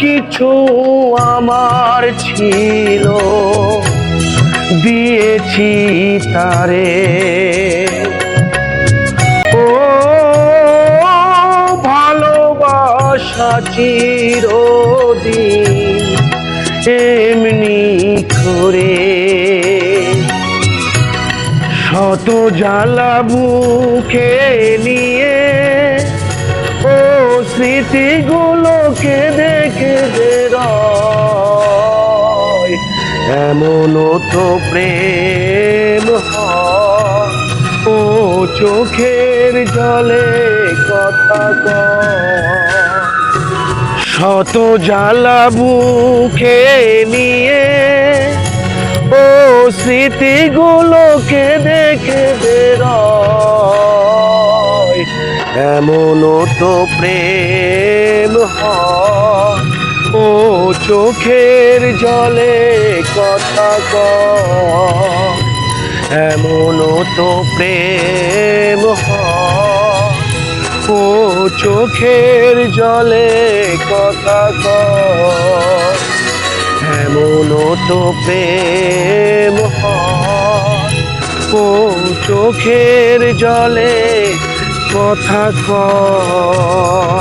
কিছু আমার ছিল দিয়েছি তারে। ও ভালোবাসা চিরদিন এমনি করে শত জ্বালা বুকে নিয়ে ও স্মৃতিগুলোকে দেখে বেরোয়। এমনও তো প্রেম হয় ও চোখের জলে কথা কয়। শত জ্বালা বুকে নিয়ে ও স্মৃতিগুলোকে দেখে বেরোয়। এমনও তো প্রেম হয় ও চোখের জলে কথা কয়। এমনও তো প্রেম হয় ও চোখের জলে কথা কয়। এমনও তো প্রেম হয় ও চোখের জলে কথা কয়।